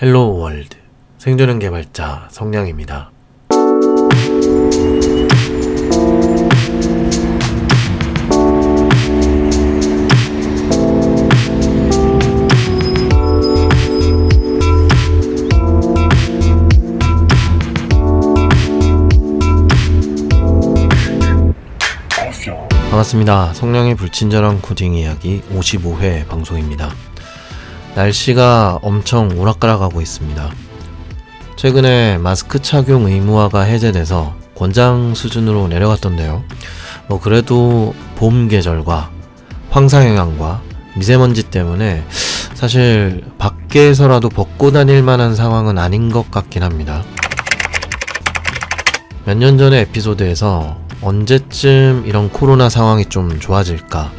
헬로우 월드 생존형 개발자 성량입니다. 반갑습니다. 성량의 불친절한 코딩 이야기 55회 방송입니다. 날씨가 엄청 오락가락하고 있습니다. 최근에 마스크 착용 의무화가 해제돼서 권장 수준으로 내려갔던데요. 그래도 봄 계절과 황사영향과 미세먼지 때문에 사실 밖에서라도 벗고 다닐 만한 상황은 아닌 것 같긴 합니다. 몇 년 전의 에피소드에서 언제쯤 이런 코로나 상황이 좀 좋아질까?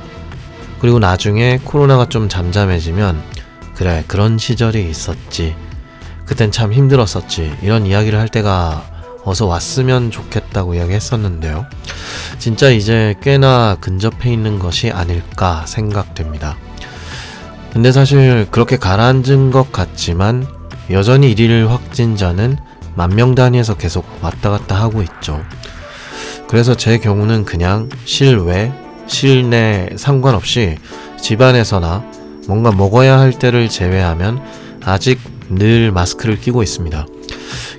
그리고 나중에 코로나가 좀 잠잠해지면 그래, 그런 시절이 있었지. 그땐 참 힘들었었지. 이런 이야기를 할 때가 어서 왔으면 좋겠다고 이야기했었는데요. 진짜 이제 꽤나 근접해 있는 것이 아닐까 생각됩니다. 근데 사실 그렇게 가라앉은 것 같지만 여전히 일일 확진자는 10,000명 단위에서 계속 왔다 갔다 하고 있죠. 그래서 제 경우는 그냥 실외, 실내 상관없이 집안에서나 뭔가 먹어야 할 때를 제외하면 아직 늘 마스크를 끼고 있습니다.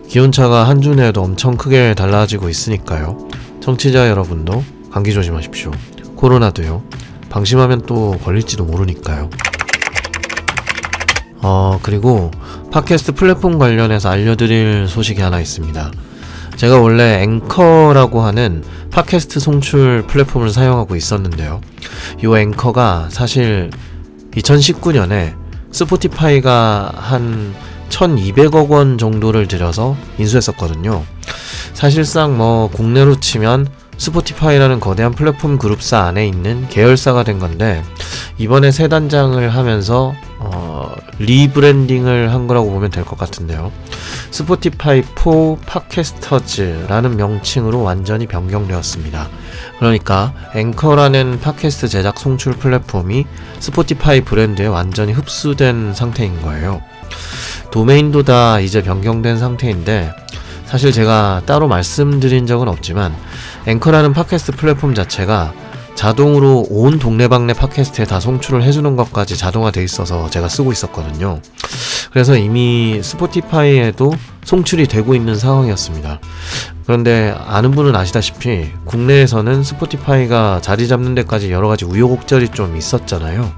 기온차가 한 주 내에도 엄청 크게 달라지고 있으니까요. 청취자 여러분도 감기 조심하십시오. 코로나도요. 방심하면 또 걸릴지도 모르니까요. 그리고 팟캐스트 플랫폼 관련해서 알려드릴 소식이 하나 있습니다. 제가 원래 앵커라고 하는 팟캐스트 송출 플랫폼을 사용하고 있었는데요. 이 앵커가 사실 2019년에 스포티파이가 한 1200억 원 정도를 들여서 인수했었거든요. 사실상 국내로 치면 스포티파이라는 거대한 플랫폼 그룹사 안에 있는 계열사가 된 건데, 이번에 새 단장을 하면서 리브랜딩을 한 거라고 보면 될 것 같은데요. 스포티파이 포 팟캐스터즈라는 명칭으로 완전히 변경되었습니다. 그러니까 앵커라는 팟캐스트 제작 송출 플랫폼이 스포티파이 브랜드에 완전히 흡수된 상태인 거예요. 도메인도 다 이제 변경된 상태인데, 사실 제가 따로 말씀드린 적은 없지만 앵커라는 팟캐스트 플랫폼 자체가 자동으로 온 동네방네 팟캐스트에 다 송출을 해주는 것까지 자동화돼 있어서 제가 쓰고 있었거든요. 그래서 이미 스포티파이에도 송출이 되고 있는 상황이었습니다. 그런데 아는 분은 아시다시피 국내에서는 스포티파이가 자리 잡는 데까지 여러가지 우여곡절이 좀 있었잖아요.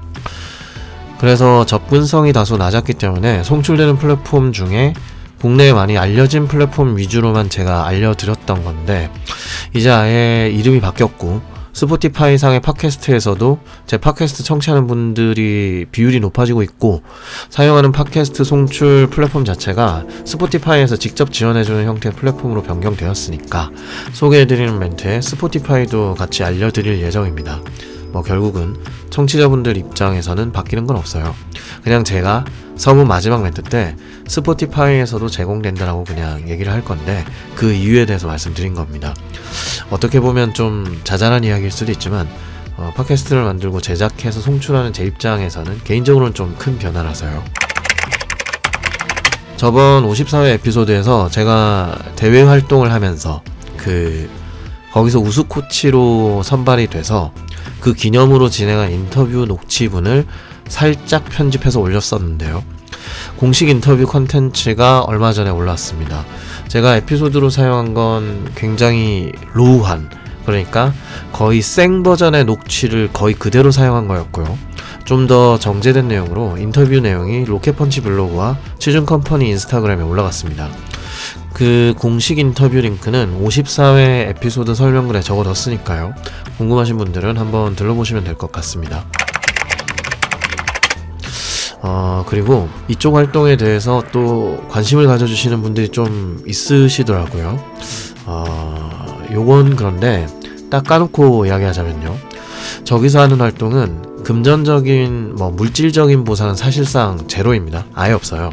그래서 접근성이 다소 낮았기 때문에 송출되는 플랫폼 중에 국내에 많이 알려진 플랫폼 위주로만 제가 알려드렸던 건데, 이제 아예 이름이 바뀌었고 스포티파이 상의 팟캐스트에서도 제 팟캐스트 청취하는 분들이 비율이 높아지고 있고, 사용하는 팟캐스트 송출 플랫폼 자체가 스포티파이에서 직접 지원해주는 형태의 플랫폼으로 변경되었으니까 소개해드리는 멘트에 스포티파이도 같이 알려드릴 예정입니다. 결국은 청취자분들 입장에서는 바뀌는 건 없어요. 그냥 제가 서문 마지막 멘트 때 스포티파이에서도 제공된다라고 그냥 얘기를 할 건데, 그 이유에 대해서 말씀드린 겁니다. 어떻게 보면 좀 자잘한 이야기일 수도 있지만 팟캐스트를 만들고 제작해서 송출하는 제 입장에서는 개인적으로는 좀 큰 변화라서요. 저번 54회 에피소드에서 제가 대외 활동을 하면서 거기서 우수 코치로 선발이 돼서 그 기념으로 진행한 인터뷰 녹취분을 살짝 편집해서 올렸었는데요. 공식 인터뷰 컨텐츠가 얼마 전에 올랐습니다. 제가 에피소드로 사용한 건 굉장히 로우한, 그러니까 거의 생 버전의 녹취를 거의 그대로 사용한 거였고요. 좀 더 정제된 내용으로 인터뷰 내용이 로켓펀치 블로그와 취준컴퍼니 인스타그램에 올라갔습니다. 그 공식 인터뷰 링크는 54회 에피소드 설명글에 적어뒀으니까요. 궁금하신 분들은 한번 들러보시면 될 것 같습니다. 그리고 이쪽 활동에 대해서 또 관심을 가져주시는 분들이 좀 있으시더라고요. 요건 그런데 딱 까놓고 이야기하자면요. 저기서 하는 활동은 금전적인 물질적인 보상은 사실상 제로입니다. 아예 없어요.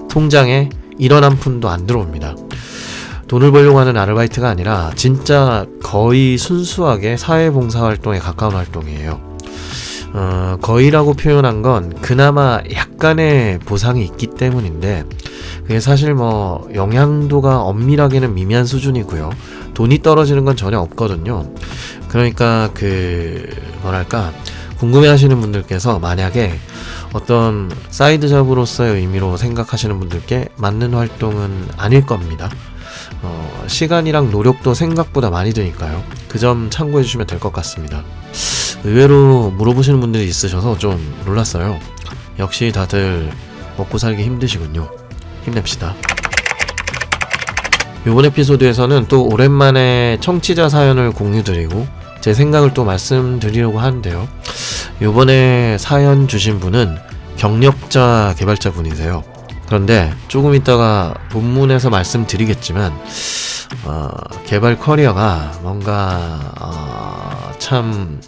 통장에 1원 한 푼도 안 들어옵니다. 돈을 벌려고 하는 아르바이트가 아니라 진짜 거의 순수하게 사회봉사활동에 가까운 활동이에요. 거의라고 표현한 건 그나마 약간의 보상이 있기 때문인데, 그게 사실 뭐 영향도가 엄밀하게는 미미한 수준이고요. 돈이 떨어지는 건 전혀 없거든요. 그러니까 뭐랄까, 궁금해하시는 분들께서 만약에 어떤 사이드 잡으로서의 의미로 생각하시는 분들께 맞는 활동은 아닐 겁니다. 시간이랑 노력도 생각보다 많이 드니까요. 그 점 참고해 주시면 될 것 같습니다. 의외로 물어보시는 분들이 있으셔서 좀 놀랐어요. 역시 다들 먹고 살기 힘드시군요. 힘냅시다. 이번 에피소드에서는 또 오랜만에 청취자 사연을 공유드리고 제 생각을 또 말씀드리려고 하는데요. 이번에 사연 주신 분은 경력자 개발자 분이세요. 그런데 조금 있다가 본문에서 말씀드리겠지만 개발 커리어가 뭔가 참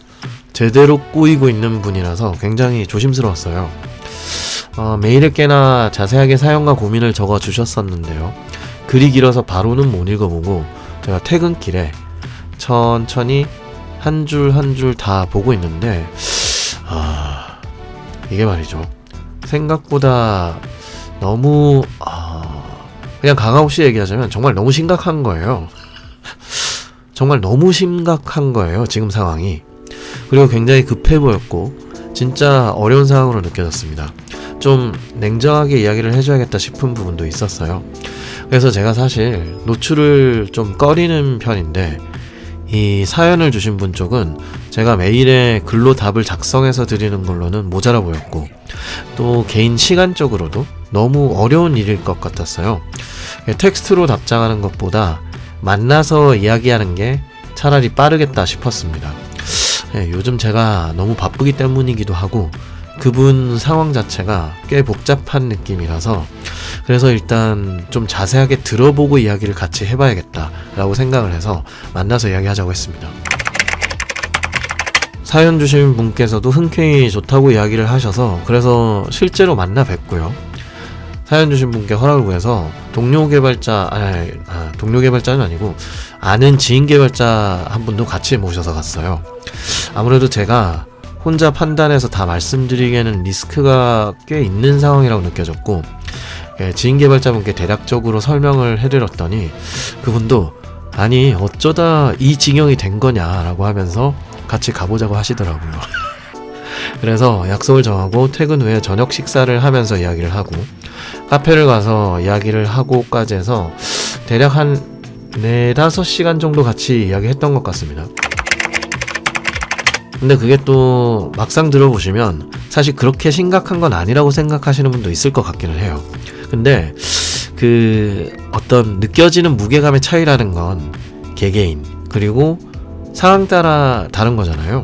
제대로 꼬이고 있는 분이라서 굉장히 조심스러웠어요. 메일에 꽤나 자세하게 사연과 고민을 적어 주셨었는데요. 글이 길어서 바로는 못 읽어보고 제가 퇴근길에 천천히 한 줄 한 줄 다 보고 있는데 이게 말이죠, 생각보다 너무 그냥 가감없이 얘기하자면 정말 너무 심각한 거예요. 정말 너무 심각한 거예요, 지금 상황이. 그리고 굉장히 급해 보였고 진짜 어려운 상황으로 느껴졌습니다. 좀 냉정하게 이야기를 해줘야겠다 싶은 부분도 있었어요. 그래서 제가 사실 노출을 좀 꺼리는 편인데, 이 사연을 주신 분 쪽은 제가 메일에 글로 답을 작성해서 드리는 걸로는 모자라 보였고, 또 개인 시간적으로도 너무 어려운 일일 것 같았어요. 텍스트로 답장하는 것보다 만나서 이야기하는 게 차라리 빠르겠다 싶었습니다. 요즘 제가 너무 바쁘기 때문이기도 하고 그분 상황 자체가 꽤 복잡한 느낌이라서, 그래서 일단 좀 자세하게 들어보고 이야기를 같이 해봐야겠다 라고 생각을 해서 만나서 이야기하자고 했습니다. 사연 주신 분께서도 흔쾌히 좋다고 이야기를 하셔서 그래서 실제로 만나 뵙고요. 사연 주신 분께 허락을 구해서 동료 개발자는 아니고 아는 지인 개발자 한 분도 같이 모셔서 갔어요. 아무래도 제가 혼자 판단해서 다 말씀드리기에는 리스크가 꽤 있는 상황이라고 느껴졌고, 지인 개발자분께 대략적으로 설명을 해드렸더니 그분도 아니 어쩌다 이 지경이 된 거냐라고 하면서 같이 가보자고 하시더라고요. 그래서 약속을 정하고 퇴근 후에 저녁 식사를 하면서 이야기를 하고 카페를 가서 이야기를 하고까지 해서 대략 한 4-5시간 정도 같이 이야기했던 것 같습니다. 근데 그게 또 막상 들어보시면 사실 그렇게 심각한 건 아니라고 생각하시는 분도 있을 것 같기는 해요. 근데 어떤 느껴지는 무게감의 차이라는 건 개개인, 그리고 상황 따라 다른 거잖아요.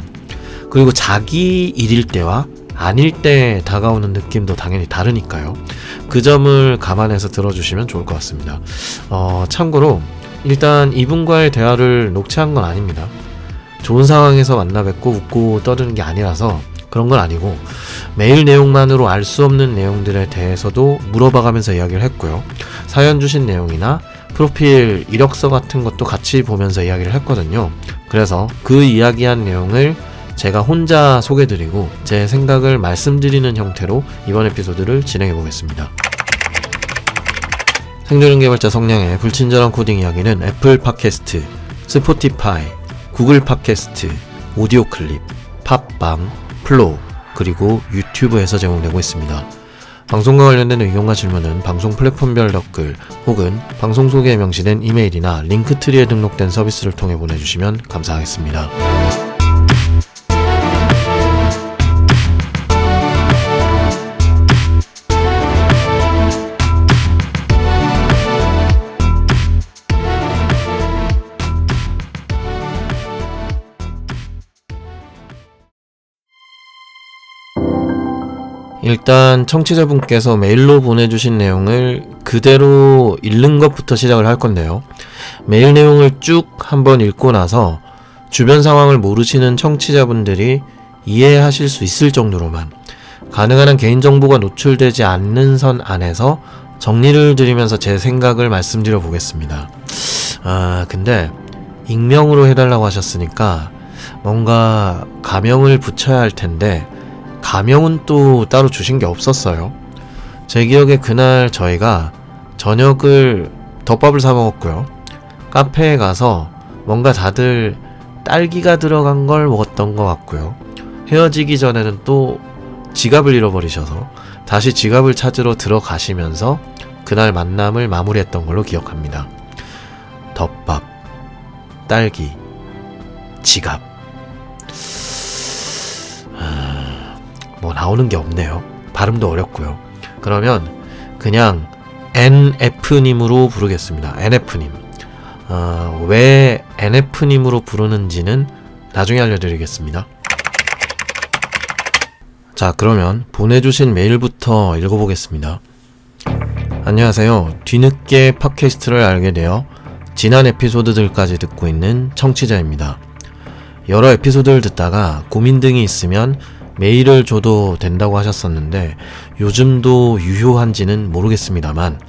그리고 자기 일일 때와 아닐 때 다가오는 느낌도 당연히 다르니까요. 그 점을 감안해서 들어주시면 좋을 것 같습니다. 참고로 일단 이분과의 대화를 녹취한 건 아닙니다. 좋은 상황에서 만나 뵙고 웃고 떠드는 게 아니라서 그런 건 아니고, 메일 내용만으로 알 수 없는 내용들에 대해서도 물어봐가면서 이야기를 했고요. 사연 주신 내용이나 프로필 이력서 같은 것도 같이 보면서 이야기를 했거든요. 그래서 그 이야기한 내용을 제가 혼자 소개드리고 제 생각을 말씀드리는 형태로 이번 에피소드를 진행해 보겠습니다. 생존형 개발자 성량의 불친절한 코딩 이야기는 애플 팟캐스트, 스포티파이, 구글 팟캐스트, 오디오 클립, 팟빵, 플로우, 그리고 유튜브에서 제공되고 있습니다. 방송과 관련된 의견과 질문은 방송 플랫폼별 댓글 혹은 방송 소개에 명시된 이메일이나 링크트리에 등록된 서비스를 통해 보내주시면 감사하겠습니다. 일단 청취자분께서 메일로 보내주신 내용을 그대로 읽는 것부터 시작을 할 건데요. 메일 내용을 쭉 한번 읽고 나서 주변 상황을 모르시는 청취자분들이 이해하실 수 있을 정도로만 가능한 한 개인정보가 노출되지 않는 선 안에서 정리를 드리면서 제 생각을 말씀드려 보겠습니다. 근데 익명으로 해달라고 하셨으니까 뭔가 가명을 붙여야 할 텐데 가명은 또 따로 주신 게 없었어요. 제 기억에 그날 저희가 저녁을 덮밥을 사 먹었고요. 카페에 가서 뭔가 다들 딸기가 들어간 걸 먹었던 것 같고요. 헤어지기 전에는 또 지갑을 잃어버리셔서 다시 지갑을 찾으러 들어가시면서 그날 만남을 마무리했던 걸로 기억합니다. 덮밥, 딸기, 지갑. 뭐 나오는 게 없네요. 발음도 어렵고요. 그러면 그냥 NF님으로 부르겠습니다. NF님. 왜 NF님으로 부르는지는 나중에 알려드리겠습니다. 자, 그러면 보내주신 메일부터 읽어보겠습니다. 안녕하세요. 뒤늦게 팟캐스트를 알게 되어 지난 에피소드들까지 듣고 있는 청취자입니다. 여러 에피소드를 듣다가 고민 등이 있으면 메일을 줘도 된다고 하셨었는데 요즘도 유효한지는 모르겠습니다만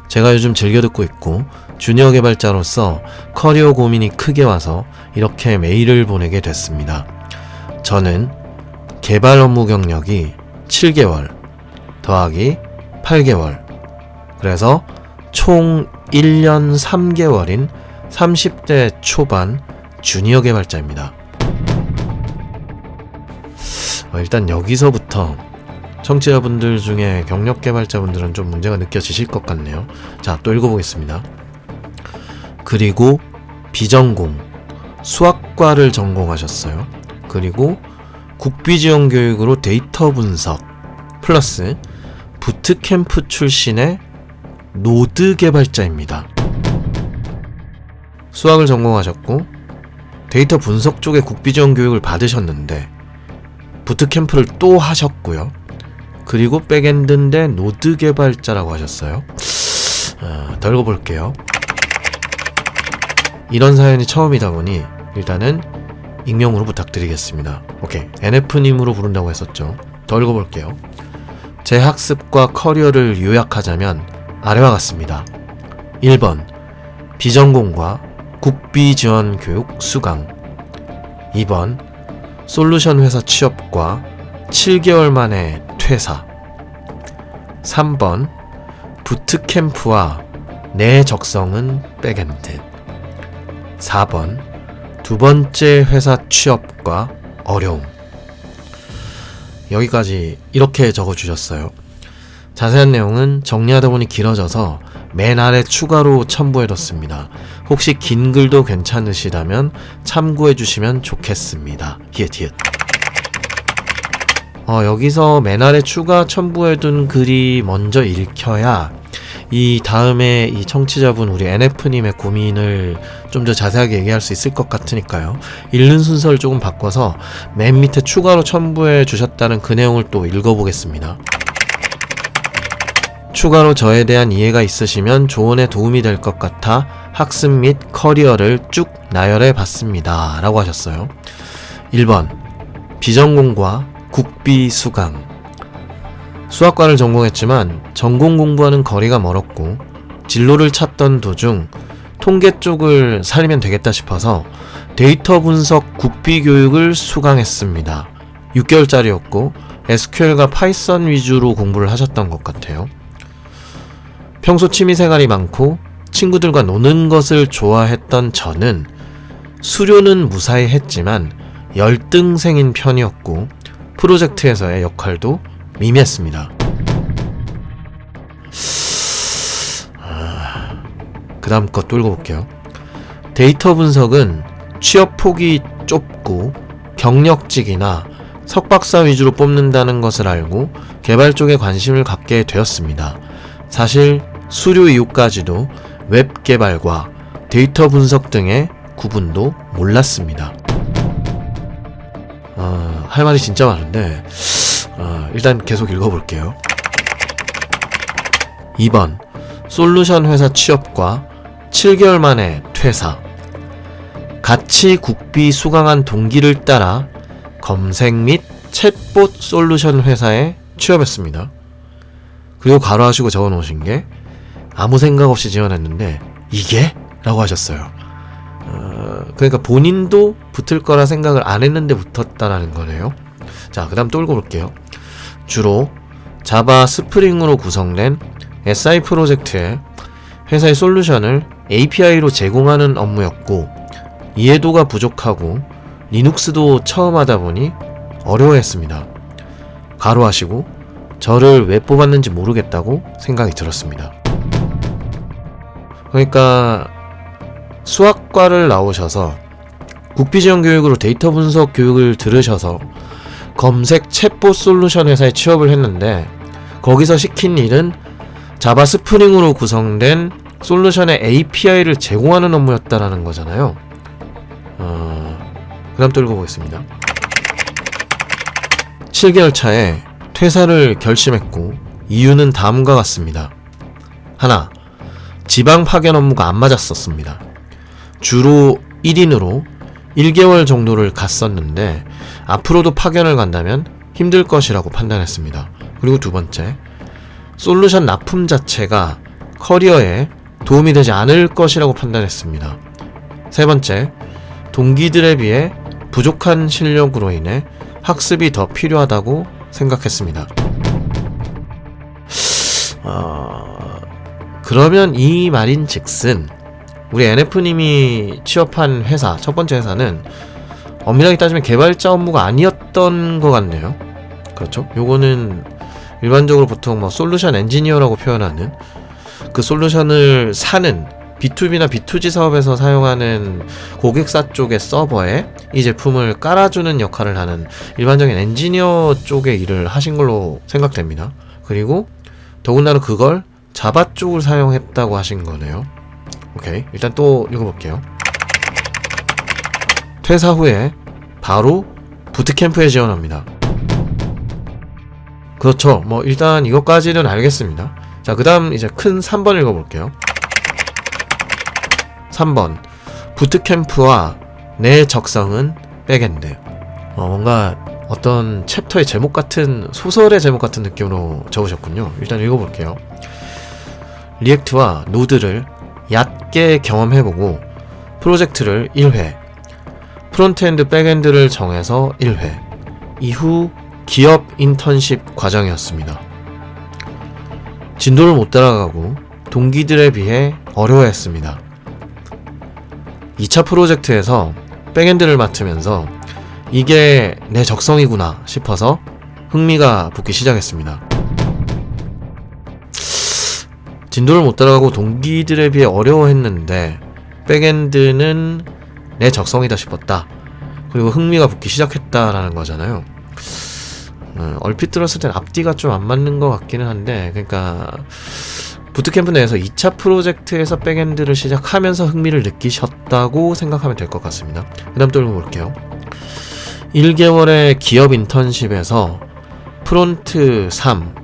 제가 요즘 즐겨 듣고 있고 주니어 개발자로서 커리어 고민이 크게 와서 이렇게 메일을 보내게 됐습니다. 저는 개발 업무 경력이 7개월 더하기 8개월, 그래서 총 1년 3개월인 30대 초반 주니어 개발자입니다. 일단 여기서부터 청취자분들 중에 경력 개발자분들은 좀 문제가 느껴지실 것 같네요. 자, 또 읽어보겠습니다. 그리고 비전공, 수학과를 전공하셨어요. 그리고 국비지원 교육으로 데이터 분석 플러스 부트캠프 출신의 노드 개발자입니다. 수학을 전공하셨고 데이터 분석 쪽에 국비지원 교육을 받으셨는데 부트캠프를 또 하셨고요. 그리고 백엔드인데 노드 개발자라고 하셨어요. 더 읽어볼게요. 이런 사연이 처음이다 보니 일단은 익명으로 부탁드리겠습니다. 오케이, NF님으로 부른다고 했었죠. 더 읽어볼게요. 제 학습과 커리어를 요약하자면 아래와 같습니다. 1번 비전공과 국비지원 교육 수강. 2번 솔루션 회사 취업과 7개월 만에 퇴사. 3번 부트캠프와 내 적성은 백엔드. 4번 두 번째 회사 취업과 어려움. 여기까지 이렇게 적어주셨어요. 자세한 내용은 정리하다 보니 길어져서 맨 아래 추가로 첨부해뒀습니다. 혹시 긴 글도 괜찮으시다면 참고해주시면 좋겠습니다. 히읗. 여기서 맨 아래 추가 첨부해둔 글이 먼저 읽혀야 이 다음에 이 청취자분 우리 NF님의 고민을 좀 더 자세하게 얘기할 수 있을 것 같으니까요. 읽는 순서를 조금 바꿔서 맨 밑에 추가로 첨부해 주셨다는 그 내용을 또 읽어보겠습니다. 추가로 저에 대한 이해가 있으시면 조언에 도움이 될 것 같아 학습 및 커리어를 쭉 나열해 봤습니다. 라고 하셨어요. 1번 비전공과 국비 수강. 수학과를 전공했지만 전공 공부하는 거리가 멀었고 진로를 찾던 도중 통계 쪽을 살리면 되겠다 싶어서 데이터 분석 국비 교육을 수강했습니다. 6개월짜리였고 SQL과 파이썬 위주로 공부를 하셨던 것 같아요. 평소 취미생활이 많고 친구들과 노는 것을 좋아했던 저는 수료는 무사히 했지만 열등생인 편이었고 프로젝트에서의 역할도 미미했습니다. 그 다음 것 또 읽어볼게요. 데이터 분석은 취업 폭이 좁고 경력직이나 석박사 위주로 뽑는다는 것을 알고 개발 쪽에 관심을 갖게 되었습니다. 사실 수료 이후까지도 웹 개발과 데이터 분석 등의 구분도 몰랐습니다. 할 말이 진짜 많은데 일단 계속 읽어볼게요. 2번 솔루션 회사 취업과 7개월 만에 퇴사. 같이 국비 수강한 동기를 따라 검색 및 챗봇 솔루션 회사에 취업했습니다. 그리고 괄호하시고 적어놓으신 게 아무 생각 없이 지원했는데 이게? 라고 하셨어요. 그러니까 본인도 붙을 거라 생각을 안 했는데 붙었다라는 거네요. 자, 그 다음 또 읽어볼게요. 주로 자바 스프링으로 구성된 SI 프로젝트에 회사의 솔루션을 API로 제공하는 업무였고, 이해도가 부족하고 리눅스도 처음 하다 보니 어려워했습니다. 가로하시고 저를 왜 뽑았는지 모르겠다고 생각이 들었습니다. 그러니까 수학과를 나오셔서 국비지원 교육으로 데이터 분석 교육을 들으셔서 검색 챗봇 솔루션 회사에 취업을 했는데, 거기서 시킨 일은 자바 스프링으로 구성된 솔루션의 API를 제공하는 업무였다라는 거잖아요. 그 다음 또 읽어보겠습니다. 7개월 차에 퇴사를 결심했고, 이유는 다음과 같습니다. 하나, 지방 파견 업무가 안 맞았었습니다. 주로 1인으로 1개월 정도를 갔었는데 앞으로도 파견을 간다면 힘들 것이라고 판단했습니다. 그리고 두 번째, 솔루션 납품 자체가 커리어에 도움이 되지 않을 것이라고 판단했습니다. 세 번째, 동기들에 비해 부족한 실력으로 인해 학습이 더 필요하다고 생각했습니다. 그러면 이 말인 즉슨 우리 NF님이 취업한 회사, 첫 번째 회사는 엄밀하게 따지면 개발자 업무가 아니었던 것 같네요. 그렇죠? 요거는 일반적으로 보통 뭐 솔루션 엔지니어라고 표현하는, 그 솔루션을 사는 B2B나 B2G 사업에서 사용하는 고객사 쪽의 서버에 이 제품을 깔아주는 역할을 하는 일반적인 엔지니어 쪽의 일을 하신 걸로 생각됩니다. 그리고 더군다나 그걸 자바 쪽을 사용했다고 하신 거네요. 오케이, 일단 또 읽어볼게요. 퇴사 후에 바로 부트캠프에 지원합니다. 그렇죠. 뭐 일단 이것까지는 알겠습니다. 자, 그 다음 이제 큰 3번 읽어볼게요. 3번, 부트캠프와 내 적성은 백엔드. 뭔가 어떤 챕터의 제목 같은, 소설의 제목 같은 느낌으로 적으셨군요. 일단 읽어볼게요. 리액트와 노드를 얕게 경험해보고 프로젝트를 1회, 프론트엔드 백엔드를 정해서 1회, 이후 기업 인턴십 과정이었습니다. 진도를 못 따라가고 동기들에 비해 어려워했습니다. 2차 프로젝트에서 백엔드를 맡으면서 이게 내 적성이구나 싶어서 흥미가 붙기 시작했습니다. 진도를 못 따라가고 동기들에 비해 어려워했는데 백엔드는 내 적성이다 싶었다. 그리고 흥미가 붙기 시작했다라는 거잖아요. 얼핏 들었을 땐 앞뒤가 좀 안 맞는 것 같기는 한데, 그러니까 부트캠프 내에서 2차 프로젝트에서 백엔드를 시작하면서 흥미를 느끼셨다고 생각하면 될 것 같습니다. 그 다음 또 읽어볼게요. 1개월의 기업 인턴십에서 프론트 3,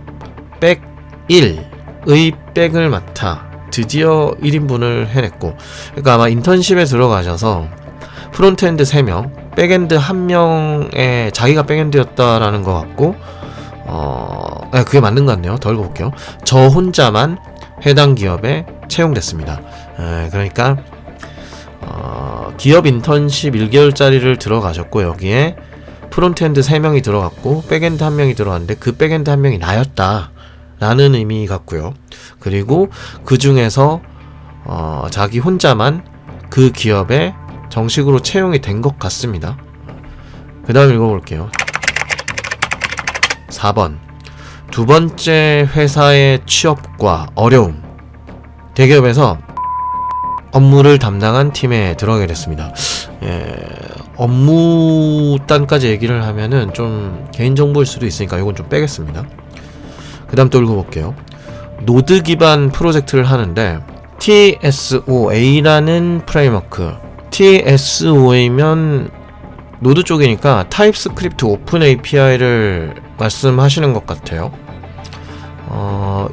백 1의 백을 맡아 드디어 1인분을 해냈고, 그러니까 아마 인턴십에 들어가셔서 프론트엔드 3명, 백엔드 1명에 자기가 백엔드였다라는 것 같고, 그게 맞는 것 같네요. 더 읽어볼게요. 저 혼자만 해당 기업에 채용됐습니다. 그러니까 기업 인턴십 1개월짜리를 들어가셨고, 여기에 프론트엔드 3명이 들어갔고 백엔드 1명이 들어갔는데 그 백엔드 1명이 나였다 라는 의미 같고요. 그리고 그 중에서 자기 혼자만 그 기업에 정식으로 채용이 된 것 같습니다. 그 다음 읽어볼게요. 4번, 두 번째 회사의 취업과 어려움. 대기업에서 업무를 담당한 팀에 들어가게 됐습니다. 업무단까지 얘기를 하면은 좀 개인정보일 수도 있으니까 이건 좀 빼겠습니다. 그 다음 또 읽어볼게요. 노드 기반 프로젝트를 하는데 TSOA라는 프레임워크, TSOA면 노드 쪽이니까 타입스크립트 오픈 API를 말씀하시는 것 같아요.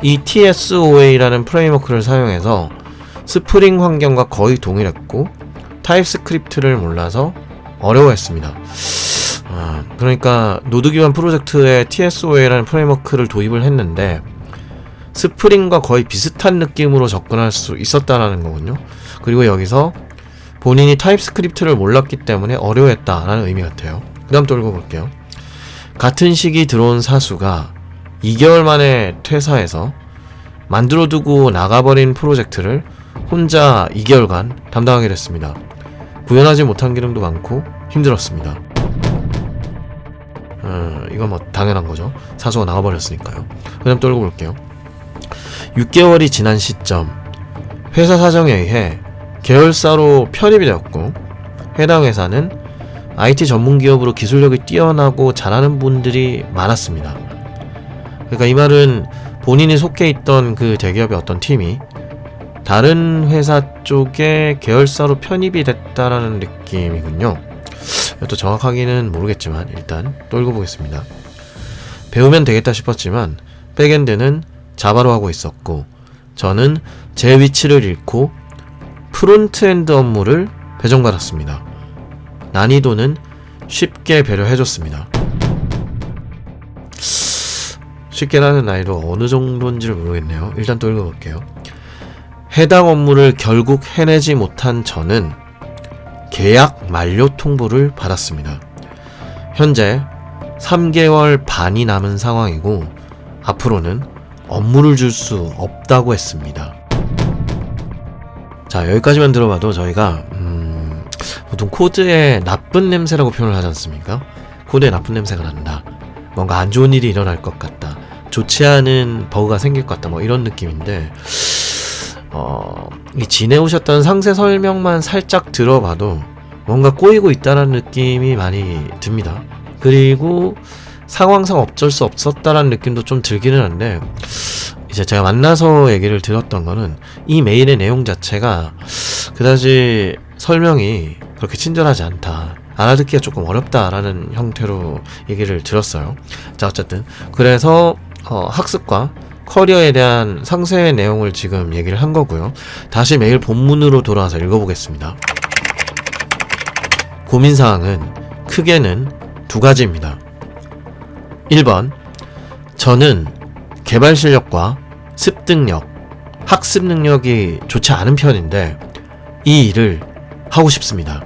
이 TSOA라는 프레임워크를 사용해서 스프링 환경과 거의 동일했고 타입스크립트를 몰라서 어려워했습니다. 그러니까 노드 기반 프로젝트에 TSOA라는 프레임워크를 도입을 했는데 스프링과 거의 비슷한 느낌으로 접근할 수 있었다라는 거군요. 그리고 여기서 본인이 타입스크립트를 몰랐기 때문에 어려워했다라는 의미 같아요. 그 다음 또 읽어볼게요. 같은 시기 들어온 사수가 2개월 만에 퇴사해서 만들어두고 나가버린 프로젝트를 혼자 2개월간 담당하게 됐습니다. 구현하지 못한 기능도 많고 힘들었습니다. 이건 뭐 당연한 거죠. 사수가 나가버렸으니까요. 그 다음 또 읽어볼게요. 6개월이 지난 시점, 회사 사정에 의해 계열사로 편입이 되었고, 해당 회사는 IT 전문 기업으로 기술력이 뛰어나고 잘하는 분들이 많았습니다. 그러니까 이 말은 본인이 속해 있던 그 대기업의 어떤 팀이 다른 회사 쪽에 계열사로 편입이 됐다라는 느낌이군요. 또 정확하게는 모르겠지만 일단 또 읽어보겠습니다. 배우면 되겠다 싶었지만 백엔드는 자바로 하고 있었고, 저는 제 위치를 잃고 프론트엔드 업무를 배정받았습니다. 난이도는 쉽게 배려해줬습니다. 쉽게라는 나이로 어느 정도인지를 모르겠네요. 일단 또 읽어볼게요. 해당 업무를 결국 해내지 못한 저는 계약 만료 통보를 받았습니다. 현재 3개월 반이 남은 상황이고 앞으로는 업무를 줄 수 없다고 했습니다. 자, 여기까지만 들어봐도 저희가 보통 코드에 나쁜 냄새라고 표현을 하지 않습니까? 코드에 나쁜 냄새가 난다, 뭔가 안 좋은 일이 일어날 것 같다, 좋지 않은 버그가 생길 것 같다, 뭐 이런 느낌인데, 이 지내오셨던 상세 설명만 살짝 들어봐도 뭔가 꼬이고 있다는 느낌이 많이 듭니다. 그리고 상황상 어쩔 수 없었다라는 느낌도 좀 들기는 한데, 이제 제가 만나서 얘기를 들었던 거는 이 메일의 내용 자체가 그다지 설명이 그렇게 친절하지 않다, 알아듣기가 조금 어렵다라는 형태로 얘기를 들었어요. 자, 어쨌든 그래서 학습과 커리어에 대한 상세 내용을 지금 얘기를 한 거고요. 다시 메일 본문으로 돌아와서 읽어보겠습니다. 고민사항은 크게는 두 가지입니다. 1번, 저는 개발 실력과 습득력, 학습 능력이 좋지 않은 편인데 이 일을 하고 싶습니다.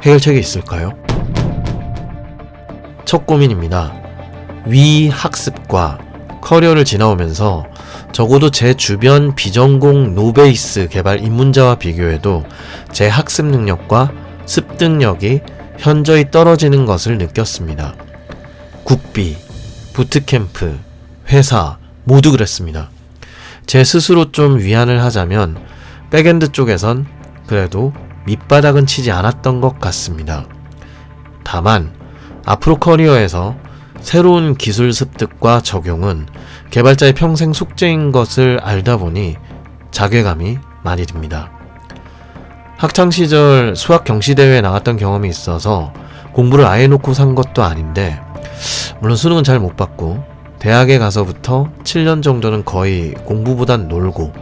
해결책이 있을까요? 첫 고민입니다. 위 학습과 커리어를 지나오면서 적어도 제 주변 비전공 노베이스 개발 입문자와 비교해도 제 학습 능력과 습득력이 현저히 떨어지는 것을 느꼈습니다. 국비, 부트캠프, 회사 모두 그랬습니다. 제 스스로 좀 위안을 하자면 백엔드 쪽에선 그래도 밑바닥은 치지 않았던 것 같습니다. 다만 앞으로 커리어에서 새로운 기술 습득과 적용은 개발자의 평생 숙제인 것을 알다 보니 자괴감이 많이 듭니다. 학창시절 수학 경시대회에 나갔던 경험이 있어서 공부를 아예 놓고 산 것도 아닌데, 물론 수능은 잘 못 받고 대학에 가서부터 7년 정도는 거의 공부보단 놀고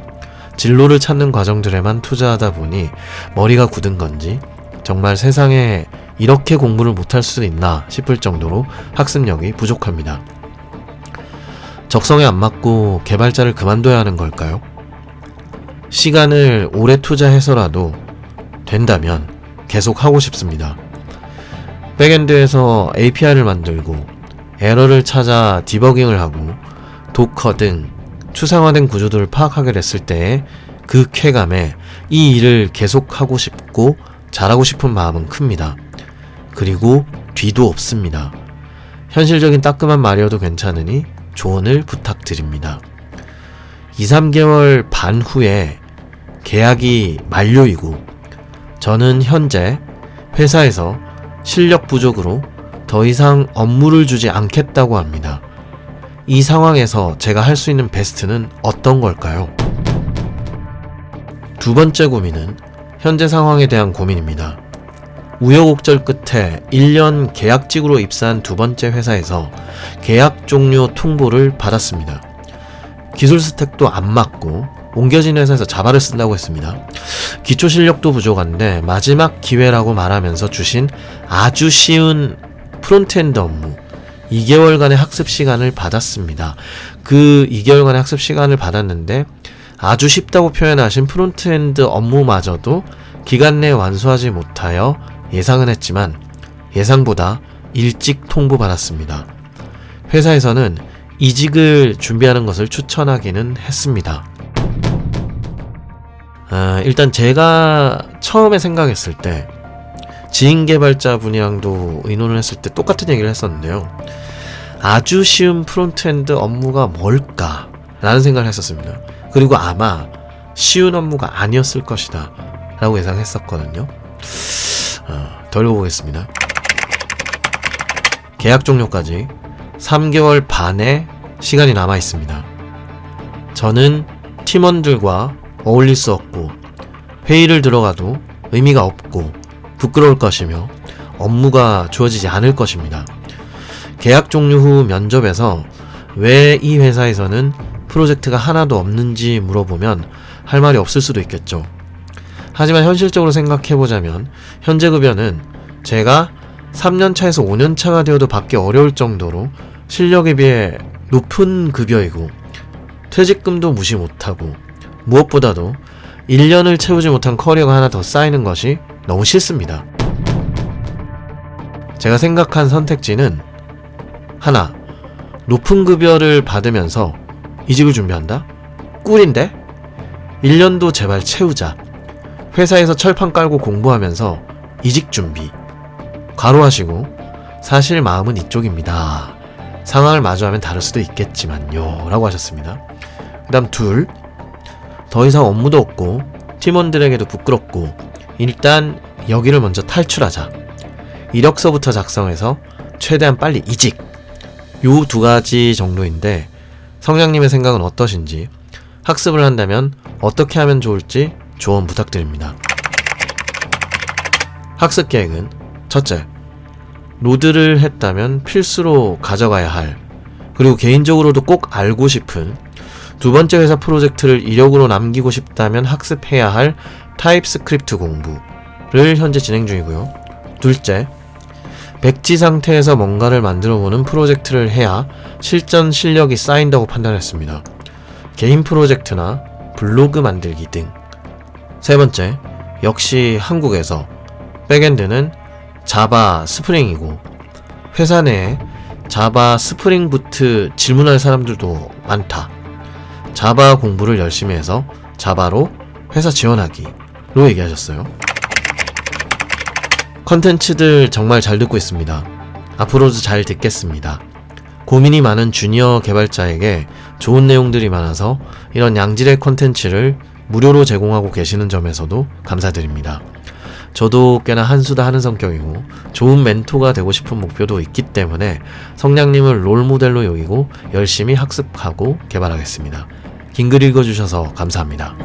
진로를 찾는 과정들에만 투자하다 보니 머리가 굳은 건지 정말 세상에 이렇게 공부를 못할 수 있나 싶을 정도로 학습력이 부족합니다. 적성에 안 맞고 개발자를 그만둬야 하는 걸까요? 시간을 오래 투자해서라도 된다면 계속 하고 싶습니다. 백엔드에서 API를 만들고 에러를 찾아 디버깅을 하고 도커 등 추상화된 구조들을 파악하게 됐을 때의 그 쾌감에 이 일을 계속하고 싶고 잘하고 싶은 마음은 큽니다. 그리고 뒤도 없습니다. 현실적인 따끔한 말이어도 괜찮으니 조언을 부탁드립니다. 2-3개월 반 후에 계약이 만료이고 저는 현재 회사에서 실력 부족으로 더 이상 업무를 주지 않겠다고 합니다. 이 상황에서 제가 할 수 있는 베스트는 어떤 걸까요? 두 번째 고민은 현재 상황에 대한 고민입니다. 우여곡절 끝에 1년 계약직으로 입사한 두 번째 회사에서 계약 종료 통보를 받았습니다. 기술 스택도 안 맞고 옮겨진 회사에서 자바를 쓴다고 했습니다. 기초 실력도 부족한데 마지막 기회라고 말하면서 주신 아주 쉬운 프론트엔드 업무 2개월간의 학습 시간을 받았습니다. 그 2개월간의 학습 시간을 받았는데 아주 쉽다고 표현하신 프론트엔드 업무마저도 기간 내에 완수하지 못하여 예상은 했지만 예상보다 일찍 통보받았습니다. 회사에서는 이직을 준비하는 것을 추천하기는 했습니다. 일단 제가 처음에 생각했을 때 지인 개발자 분이랑도 의논을 했을 때 똑같은 얘기를 했었는데요. 아주 쉬운 프론트엔드 업무가 뭘까? 라는 생각을 했었습니다. 그리고 아마 쉬운 업무가 아니었을 것이다 라고 예상했었거든요. 더 읽어보겠습니다. 계약 종료까지 3개월 반의 시간이 남아 있습니다. 저는 팀원들과 어울릴 수 없고 회의를 들어가도 의미가 없고 부끄러울 것이며 업무가 주어지지 않을 것입니다. 계약 종료 후 면접에서 왜 이 회사에서는 프로젝트가 하나도 없는지 물어보면 할 말이 없을 수도 있겠죠. 하지만 현실적으로 생각해보자면 현재 급여는 제가 3년차에서 5년차가 되어도 받기 어려울 정도로 실력에 비해 높은 급여이고 퇴직금도 무시 못하고 무엇보다도 1년을 채우지 못한 커리어가 하나 더 쌓이는 것이 너무 싫습니다. 제가 생각한 선택지는 하나, 높은 급여를 받으면서 이직을 준비한다? 꿀인데? 1년도 제발 채우자. 회사에서 철판 깔고 공부하면서 이직 준비. 괄호하시고 사실 마음은 이쪽입니다. 상황을 마주하면 다를 수도 있겠지만요 라고 하셨습니다. 그 다음 둘, 더 이상 업무도 없고 팀원들에게도 부끄럽고 일단 여기를 먼저 탈출하자. 이력서부터 작성해서 최대한 빨리 이직. 요 두 가지 정도인데 성장님의 생각은 어떠신지, 학습을 한다면 어떻게 하면 좋을지 조언 부탁드립니다. 학습 계획은 첫째, 로드를 했다면 필수로 가져가야 할, 그리고 개인적으로도 꼭 알고 싶은 두 번째 회사 프로젝트를 이력으로 남기고 싶다면 학습해야 할 타입스크립트 공부를 현재 진행 중이고요. 둘째, 백지 상태에서 뭔가를 만들어보는 프로젝트를 해야 실전 실력이 쌓인다고 판단했습니다. 개인 프로젝트나 블로그 만들기 등. 세 번째, 역시 한국에서 백엔드는 자바 스프링이고 회사 내에 자바 스프링 부트 질문할 사람들도 많다. 자바 공부를 열심히 해서 자바로 회사 지원하기로 얘기하셨어요. 컨텐츠들 정말 잘 듣고 있습니다. 앞으로도 잘 듣겠습니다. 고민이 많은 주니어 개발자에게 좋은 내용들이 많아서 이런 양질의 컨텐츠를 무료로 제공하고 계시는 점에서도 감사드립니다. 저도 꽤나 한수다 하는 성격이고 좋은 멘토가 되고 싶은 목표도 있기 때문에 성냥님을 롤모델로 여기고 열심히 학습하고 개발하겠습니다. 긴 글 읽어주셔서 감사합니다.